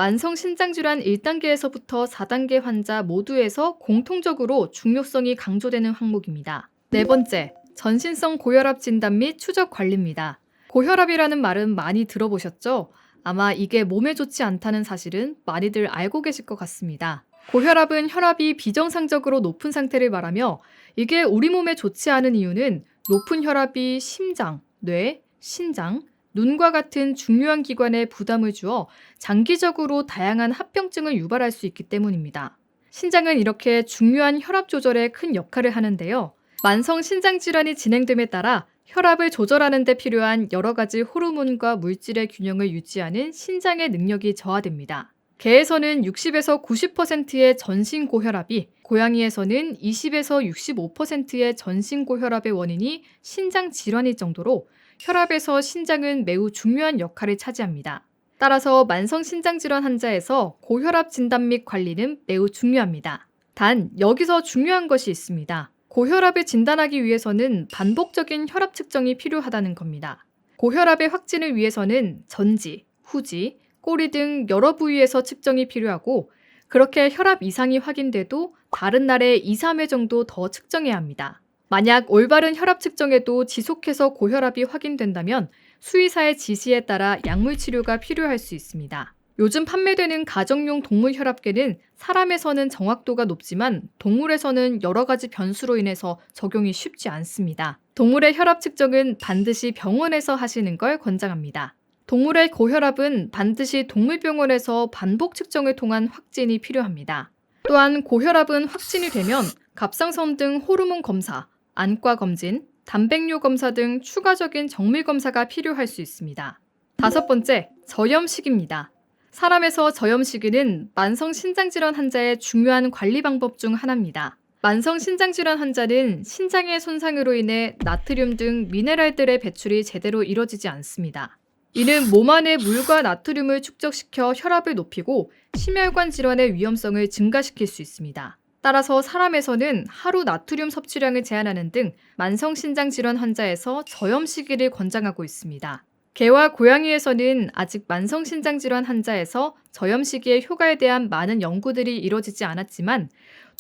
만성 신장질환 1단계에서부터 4단계 환자 모두에서 공통적으로 중요성이 강조되는 항목입니다. 네 번째, 전신성 고혈압 진단 및 추적 관리입니다. 고혈압이라는 말은 많이 들어보셨죠? 아마 이게 몸에 좋지 않다는 사실은 많이들 알고 계실 것 같습니다. 고혈압은 혈압이 비정상적으로 높은 상태를 말하며 이게 우리 몸에 좋지 않은 이유는 높은 혈압이 심장, 뇌, 신장, 눈과 같은 중요한 기관에 부담을 주어 장기적으로 다양한 합병증을 유발할 수 있기 때문입니다. 신장은 이렇게 중요한 혈압 조절에 큰 역할을 하는데요. 만성 신장 질환이 진행됨에 따라 혈압을 조절하는 데 필요한 여러 가지 호르몬과 물질의 균형을 유지하는 신장의 능력이 저하됩니다. 개에서는 60에서 90%의 전신 고혈압이, 고양이에서는 20에서 65%의 전신 고혈압의 원인이 신장 질환일 정도로 혈압에서 신장은 매우 중요한 역할을 차지합니다. 따라서 만성 신장 질환 환자에서 고혈압 진단 및 관리는 매우 중요합니다. 단, 여기서 중요한 것이 있습니다. 고혈압을 진단하기 위해서는 반복적인 혈압 측정이 필요하다는 겁니다. 고혈압의 확진을 위해서는 전지, 후지, 꼬리 등 여러 부위에서 측정이 필요하고 그렇게 혈압 이상이 확인돼도 다른 날에 2, 3회 정도 더 측정해야 합니다. 만약 올바른 혈압 측정에도 지속해서 고혈압이 확인된다면 수의사의 지시에 따라 약물 치료가 필요할 수 있습니다. 요즘 판매되는 가정용 동물 혈압계는 사람에서는 정확도가 높지만 동물에서는 여러 가지 변수로 인해서 적용이 쉽지 않습니다. 동물의 혈압 측정은 반드시 병원에서 하시는 걸 권장합니다. 동물의 고혈압은 반드시 동물병원에서 반복 측정을 통한 확진이 필요합니다. 또한 고혈압은 확진이 되면 갑상선 등 호르몬 검사, 안과 검진, 단백뇨 검사 등 추가적인 정밀 검사가 필요할 수 있습니다. 다섯 번째, 저염식입니다. 사람에서 저염식은 만성 신장질환 환자의 중요한 관리 방법 중 하나입니다. 만성 신장질환 환자는 신장의 손상으로 인해 나트륨 등 미네랄들의 배출이 제대로 이루어지지 않습니다. 이는 몸 안의 물과 나트륨을 축적시켜 혈압을 높이고 심혈관 질환의 위험성을 증가시킬 수 있습니다. 따라서 사람에서는 하루 나트륨 섭취량을 제한하는 등 만성 신장 질환 환자에서 저염식이를 권장하고 있습니다. 개와 고양이에서는 아직 만성 신장 질환 환자에서 저염식이의 효과에 대한 많은 연구들이 이루어지지 않았지만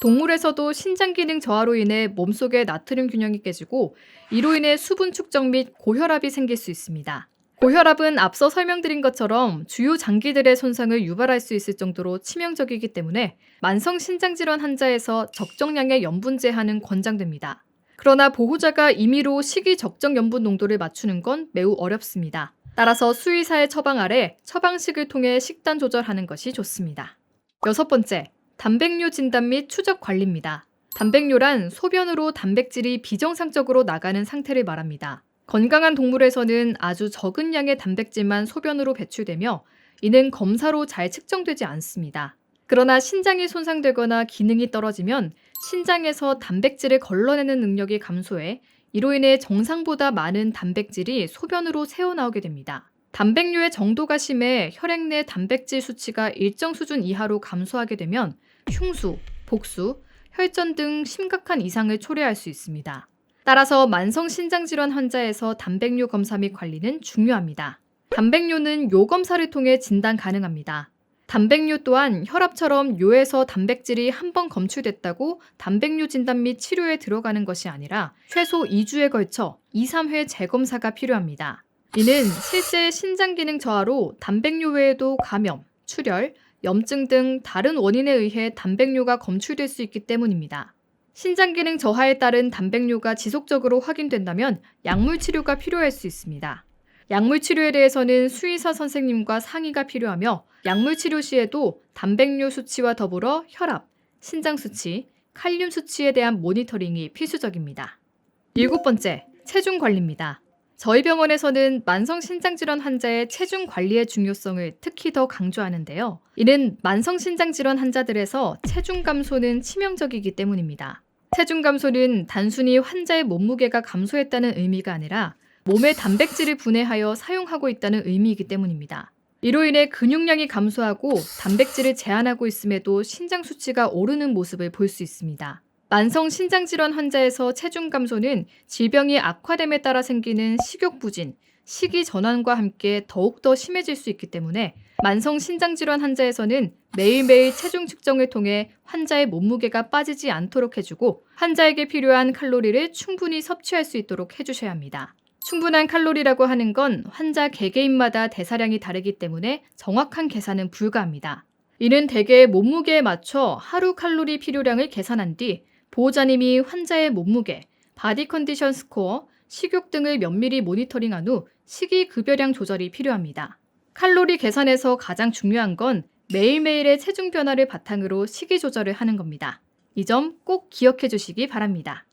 동물에서도 신장 기능 저하로 인해 몸속의 나트륨 균형이 깨지고 이로 인해 수분 축적 및 고혈압이 생길 수 있습니다. 고혈압은 앞서 설명드린 것처럼 주요 장기들의 손상을 유발할 수 있을 정도로 치명적이기 때문에 만성 신장질환 환자에서 적정량의 염분 제한은 권장됩니다. 그러나 보호자가 임의로 식이 적정 염분 농도를 맞추는 건 매우 어렵습니다. 따라서 수의사의 처방 아래 처방식을 통해 식단 조절하는 것이 좋습니다. 여섯 번째, 단백뇨 진단 및 추적 관리입니다. 단백뇨란 소변으로 단백질이 비정상적으로 나가는 상태를 말합니다. 건강한 동물에서는 아주 적은 양의 단백질만 소변으로 배출되며 이는 검사로 잘 측정되지 않습니다. 그러나 신장이 손상되거나 기능이 떨어지면 신장에서 단백질을 걸러내는 능력이 감소해 이로 인해 정상보다 많은 단백질이 소변으로 새어나오게 됩니다. 단백뇨의 정도가 심해 혈액 내 단백질 수치가 일정 수준 이하로 감소하게 되면 흉수, 복수, 혈전 등 심각한 이상을 초래할 수 있습니다. 따라서 만성 신장질환 환자에서 단백뇨 검사 및 관리는 중요합니다. 단백뇨는 요 검사를 통해 진단 가능합니다. 단백뇨 또한 혈압처럼 뇨에서 단백질이 한 번 검출됐다고 단백뇨 진단 및 치료에 들어가는 것이 아니라 최소 2주에 걸쳐 2, 3회 재검사가 필요합니다. 이는 실제 신장 기능 저하로 단백뇨 외에도 감염, 출혈, 염증 등 다른 원인에 의해 단백뇨가 검출될 수 있기 때문입니다. 신장 기능 저하에 따른 단백뇨가 지속적으로 확인된다면 약물 치료가 필요할 수 있습니다. 약물 치료에 대해서는 수의사 선생님과 상의가 필요하며 약물 치료 시에도 단백뇨 수치와 더불어 혈압, 신장 수치, 칼륨 수치에 대한 모니터링이 필수적입니다. 일곱 번째, 체중 관리입니다. 저희 병원에서는 만성 신장질환 환자의 체중 관리의 중요성을 특히 더 강조하는데요. 이는 만성 신장질환 환자들에서 체중 감소는 치명적이기 때문입니다. 체중 감소는 단순히 환자의 몸무게가 감소했다는 의미가 아니라 몸에 단백질을 분해하여 사용하고 있다는 의미이기 때문입니다. 이로 인해 근육량이 감소하고 단백질을 제한하고 있음에도 신장 수치가 오르는 모습을 볼 수 있습니다. 만성 신장질환 환자에서 체중 감소는 질병이 악화됨에 따라 생기는 식욕부진, 식이 전환과 함께 더욱더 심해질 수 있기 때문에 만성 신장질환 환자에서는 매일매일 체중 측정을 통해 환자의 몸무게가 빠지지 않도록 해주고 환자에게 필요한 칼로리를 충분히 섭취할 수 있도록 해주셔야 합니다. 충분한 칼로리라고 하는 건 환자 개개인마다 대사량이 다르기 때문에 정확한 계산은 불가합니다. 이는 대개 몸무게에 맞춰 하루 칼로리 필요량을 계산한 뒤 보호자님이 환자의 몸무게, 바디 컨디션 스코어, 식욕 등을 면밀히 모니터링한 후 식이 급여량 조절이 필요합니다. 칼로리 계산에서 가장 중요한 건 매일매일의 체중 변화를 바탕으로 식이 조절을 하는 겁니다. 이 점 꼭 기억해 주시기 바랍니다.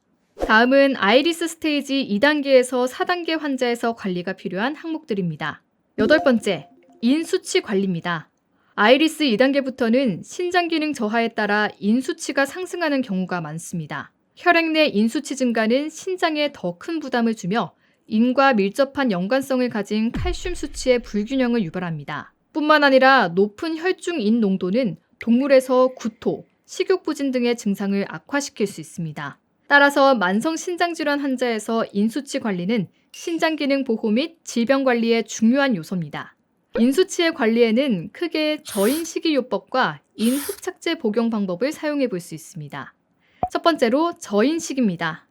다음은 아이리스 스테이지 2단계에서 4단계 환자에서 관리가 필요한 항목들입니다. 8번째, 인수치 관리입니다. 아이리스 2단계부터는 신장 기능 저하에 따라 인수치가 상승하는 경우가 많습니다. 혈액 내 인수치 증가는 신장에 더 큰 부담을 주며 인과 밀접한 연관성을 가진 칼슘 수치의 불균형을 유발합니다. 뿐만 아니라 높은 혈중 인 농도는 동물에서 구토, 식욕부진 등의 증상을 악화시킬 수 있습니다. 따라서 만성 신장질환 환자에서 인수치 관리는 신장 기능 보호 및 질병 관리의 중요한 요소입니다. 인수치의 관리에는 크게 저인 식이요법과 인흡착제 복용 방법을 사용해 볼 수 있습니다. 첫 번째로 저인식입니다.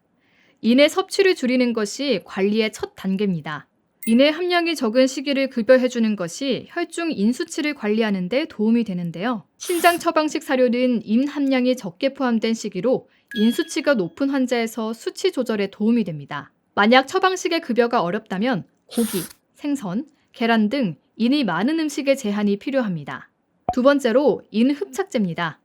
인의 섭취를 줄이는 것이 관리의 첫 단계입니다. 인의 함량이 적은 식이를 급여해주는 것이 혈중 인수치를 관리하는 데 도움이 되는데요. 신장 처방식 사료는 인 함량이 적게 포함된 식이로 인수치가 높은 환자에서 수치 조절에 도움이 됩니다. 만약 처방식의 급여가 어렵다면 고기, 생선, 계란 등 인이 많은 음식에 제한이 필요합니다. 두 번째로 인흡착제입니다.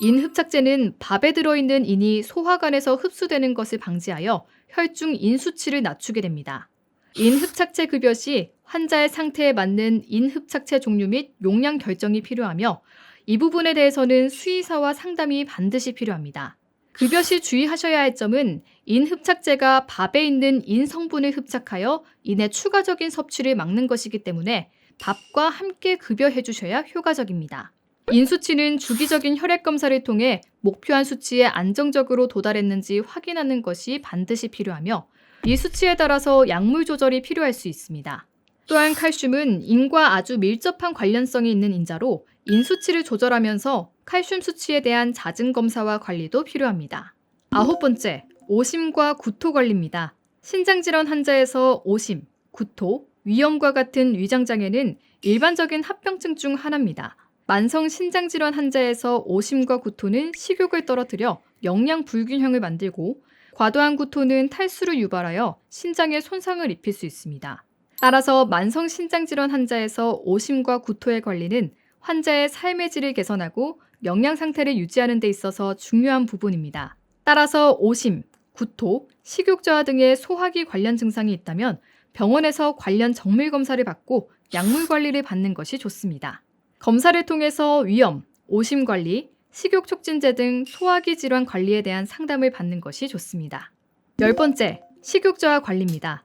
인흡착제는 밥에 들어있는 인이 소화관에서 흡수되는 것을 방지하여 혈중 인수치를 낮추게 됩니다. 인흡착제 급여 시 환자의 상태에 맞는 인흡착제 종류 및 용량 결정이 필요하며 이 부분에 대해서는 수의사와 상담이 반드시 필요합니다. 급여 시 주의하셔야 할 점은 인흡착제가 밥에 있는 인 성분을 흡착하여 인의 추가적인 섭취를 막는 것이기 때문에 밥과 함께 급여해 주셔야 효과적입니다. 인수치는 주기적인 혈액 검사를 통해 목표한 수치에 안정적으로 도달했는지 확인하는 것이 반드시 필요하며 이 수치에 따라서 약물 조절이 필요할 수 있습니다. 또한 칼슘은 인과 아주 밀접한 관련성이 있는 인자로 인수치를 조절하면서 칼슘 수치에 대한 잦은 검사와 관리도 필요합니다. 9번째, 오심과 구토 관리입니다. 신장질환 환자에서 오심, 구토, 위염과 같은 위장장애는 일반적인 합병증 중 하나입니다. 만성 신장질환 환자에서 오심과 구토는 식욕을 떨어뜨려 영양 불균형을 만들고 과도한 구토는 탈수를 유발하여 신장에 손상을 입힐 수 있습니다. 따라서 만성 신장질환 환자에서 오심과 구토의 관리는 환자의 삶의 질을 개선하고 영양 상태를 유지하는 데 있어서 중요한 부분입니다. 따라서 오심, 구토, 식욕 저하 등의 소화기 관련 증상이 있다면 병원에서 관련 정밀 검사를 받고 약물 관리를 받는 것이 좋습니다. 검사를 통해서 위염, 오심 관리, 식욕 촉진제 등 소화기 질환 관리에 대한 상담을 받는 것이 좋습니다. 10번째, 식욕 저하 관리입니다.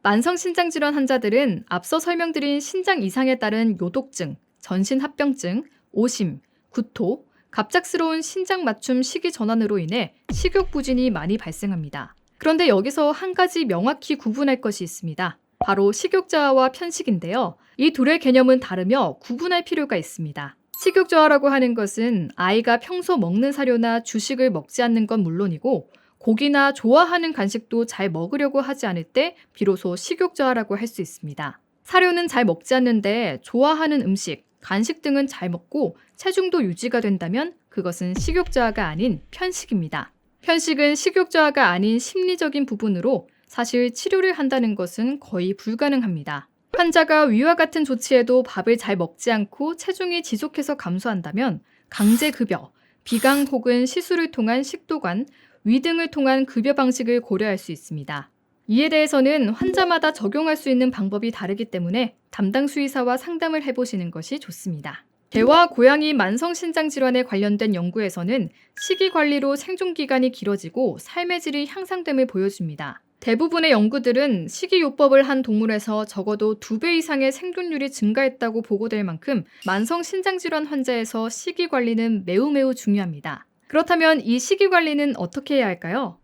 만성 신장질환 환자들은 앞서 설명드린 신장 이상에 따른 요독증, 전신합병증, 오심, 구토, 갑작스러운 신장 맞춤 식이 전환으로 인해 식욕 부진이 많이 발생합니다. 그런데 여기서 한 가지 명확히 구분할 것이 있습니다. 바로 식욕 저하와 편식인데요. 이 둘의 개념은 다르며 구분할 필요가 있습니다. 식욕 저하라고 하는 것은 아이가 평소 먹는 사료나 주식을 먹지 않는 건 물론이고 고기나 좋아하는 간식도 잘 먹으려고 하지 않을 때 비로소 식욕 저하라고 할 수 있습니다. 사료는 잘 먹지 않는데 좋아하는 음식, 간식 등은 잘 먹고 체중도 유지가 된다면 그것은 식욕 저하가 아닌 편식입니다. 편식은 식욕 저하가 아닌 심리적인 부분으로 사실 치료를 한다는 것은 거의 불가능합니다. 환자가 위와 같은 조치에도 밥을 잘 먹지 않고 체중이 지속해서 감소한다면 강제급여, 비강 혹은 시술을 통한 식도관, 위 등을 통한 급여 방식을 고려할 수 있습니다. 이에 대해서는 환자마다 적용할 수 있는 방법이 다르기 때문에 담당 수의사와 상담을 해보시는 것이 좋습니다. 개와 고양이 만성신장질환에 관련된 연구에서는 식이 관리로 생존기간이 길어지고 삶의 질이 향상됨을 보여줍니다. 대부분의 연구들은 식이요법을 한 동물에서 적어도 2배 이상의 생존율이 증가했다고 보고될 만큼 만성신장질환 환자에서 식이 관리는 매우 중요합니다. 그렇다면 이 식이 관리는 어떻게 해야 할까요?